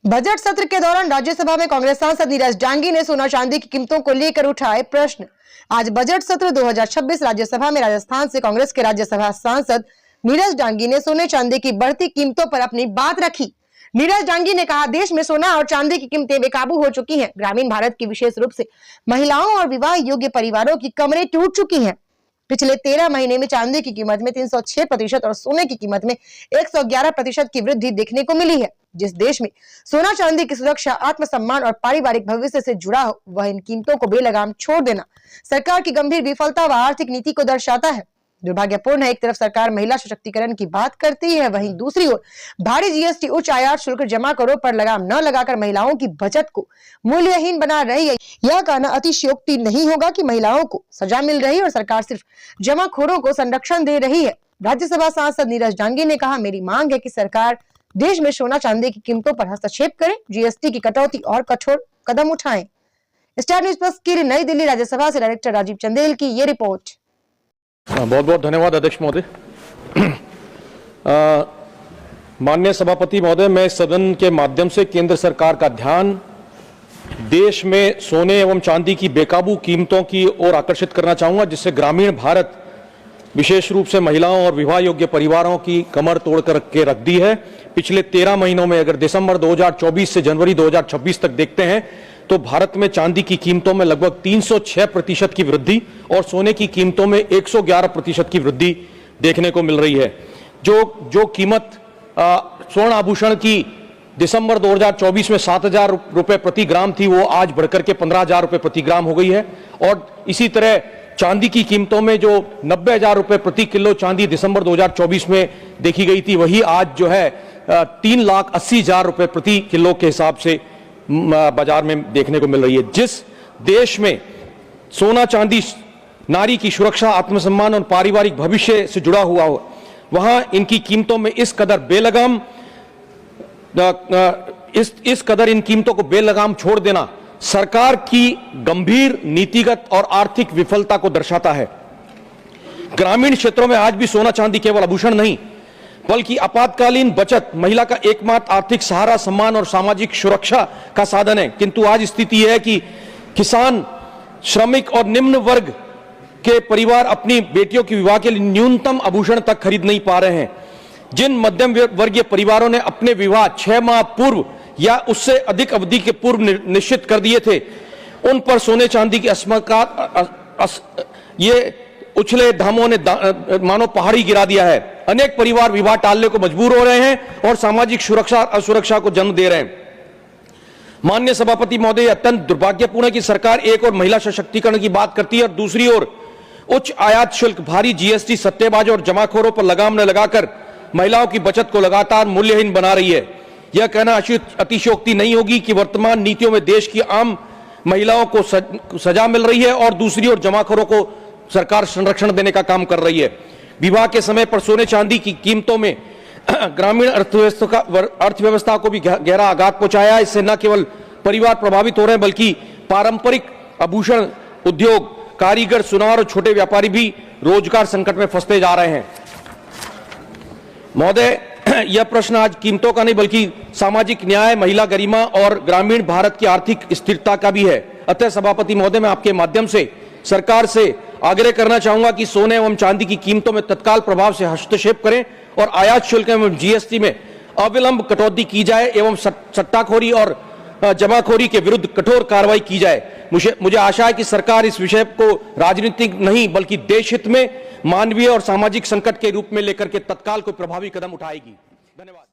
Budget सत्र के दौरान राज्यसभा में कांग्रेस सांसद नीरज डांगी ने सोना चांदी की कीमतों को लेकर उठाए प्रश्न। आज बजट सत्र 2026 राज्यसभा में राजस्थान से कांग्रेस के राज्यसभा सांसद नीरज डांगी ने सोने चांदी की बढ़ती कीमतों पर अपनी बात रखी। नीरज डांगी ने कहा, देश में सोना और चांदी की कीमतें बेकाबू हो चुकी हैं। ग्रामीण भारत की विशेष रूप से महिलाओं और विवाह योग्य परिवारों की कमरें टूट चुकी हैं। पिछले 13 महीने में चांदी की कीमत में 306% और सोने की कीमत में 111% की वृद्धि देखने को मिली है। जिस देश में सोना चांदी की सुरक्षा, आत्मसम्मान और पारिवारिक भविष्य से जुड़ा हो, वह इन कीमतों को बेलगाम छोड़ देना सरकार की गंभीर विफलता व आर्थिक नीति को दर्शाता है। दुर्भाग्यपूर्ण है, एक तरफ सरकार महिला सशक्तिकरण की बात करती है, वहीं दूसरी ओर भारी जीएसटी, उच्च आयात शुल्क जमा करों पर लगाम न लगाकर महिलाओं की बचत को मूल्यहीन बना रही है। यह कहना अतिशयोक्ति नहीं होगा कि महिलाओं को सजा मिल रही है और सरकार सिर्फ जमाखोरों को संरक्षण दे रही है। राज्यसभा सांसद नीरज डांगी ने कहा, मेरी मांग है कि सरकार देश में सोना चांदी की कीमतों पर हस्तक्षेप करे, जीएसटी की कटौती और कठोर कदम उठाएं। स्टार न्यूज प्लस के लिए नई दिल्ली राज्यसभा से डायरेक्टर राजीव चंदेल की ये रिपोर्ट। बहुत बहुत धन्यवाद अध्यक्ष महोदय। माननीय सभापति महोदय, मैं सदन के माध्यम से केंद्र सरकार का ध्यान देश में सोने एवं चांदी की बेकाबू कीमतों की ओर आकर्षित करना चाहूंगा, जिससे ग्रामीण भारत विशेष रूप से महिलाओं और विवाह योग्य परिवारों की कमर तोड़कर के रख दी है। पिछले 13 महीनों में अगर दिसंबर 2024 से जनवरी 2026 तक देखते हैं तो भारत में चांदी की कीमतों में लगभग 306% की वृद्धि और सोने की कीमतों में 111% की वृद्धि देखने को मिल रही है। जो कीमत स्वर्ण आभूषण की दिसंबर 2024 में 7,000 रुपए प्रति ग्राम थी, वो आज बढ़कर के 15,000 रुपए प्रति ग्राम हो गई है। और इसी तरह चांदी की कीमतों में जो 90,000 रुपए प्रति किलो चांदी दिसंबर 2024 में देखी गई थी, वही आज जो है 3,80,000 रुपए प्रति किलो के हिसाब से बाजार में देखने को मिल रही है। जिस देश में सोना चांदी नारी की सुरक्षा, आत्मसम्मान और पारिवारिक भविष्य से जुड़ा हुआ हो, वहां इनकी कीमतों में इस कदर इन कीमतों को बेलगाम छोड़ देना सरकार की गंभीर नीतिगत और आर्थिक विफलता को दर्शाता है। ग्रामीण क्षेत्रों में आज भी सोना चांदी केवल आभूषण नहीं बल्कि आपातकालीन बचत, महिला का एकमात्र आर्थिक सहारा, सम्मान और सामाजिक सुरक्षा का साधन है। किंतु आज स्थिति है कि किसान, श्रमिक और निम्न वर्ग के परिवार अपनी बेटियों के विवाह के लिए न्यूनतम आभूषण तक खरीद नहीं पा रहे हैं। जिन मध्यम वर्गीय परिवारों ने अपने विवाह 6 माह पूर्व या उससे अधिक अवधि के पूर्व निश्चित कर दिए थे, उन पर सोने चांदी की ये उछले धामों ने मानो पहाड़ी गिरा दिया है। अनेक परिवार विवाह टालने को मजबूर हो रहे हैं और सामाजिक सुरक्षा असुरक्षा को जन्म दे रहे हैं। माननीय सभापति महोदय, अत्यंत दुर्भाग्यपूर्ण है कि सरकार एक और महिला सशक्तिकरण की बात करती है और दूसरी ओर उच्च आयात शुल्क, भारी जीएसटी, सट्टेबाजों और जमाखोरों पर लगाम न लगाकर महिलाओं की बचत को लगातार मूल्यहीन बना रही है। यह कहना अतिशयोक्ति नहीं होगी कि वर्तमान नीतियों में देश की आम महिलाओं को सजा मिल रही है और दूसरी ओर जमाखोरों को सरकार संरक्षण देने का काम कर रही है। विवाह के समय पर सोने चांदी की कीमतों में ग्रामीण अर्थव्यवस्था को भी गहरा आघात पहुंचाया। इससे न केवल परिवार प्रभावित हो रहे हैं बल्कि पारंपरिक आभूषण उद्योग, कारीगर, सुनार और छोटे व्यापारी भी रोजगार संकट में फंसते जा रहे हैं। महोदय, यह प्रश्न आज कीमतों का नहीं बल्कि सामाजिक न्याय, महिला गरिमा और ग्रामीण भारत की आर्थिक स्थिरता का भी है। अतः सभापति महोदय, मैं आपके माध्यम से सरकार से आग्रह करना चाहूंगा कि सोने एवं चांदी की कीमतों में तत्काल प्रभाव से हस्तक्षेप करें और आयात शुल्क एवं जीएसटी में अविलंब कटौती की जाए एवं सट्टाखोरी और जमाखोरी के विरुद्ध कठोर कार्रवाई की जाए। मुझे आशा है कि सरकार इस विषय को राजनीतिक नहीं बल्कि देश हित में, मानवीय और सामाजिक संकट के रूप में लेकर के तत्काल कोई प्रभावी कदम उठाएगी। धन्यवाद।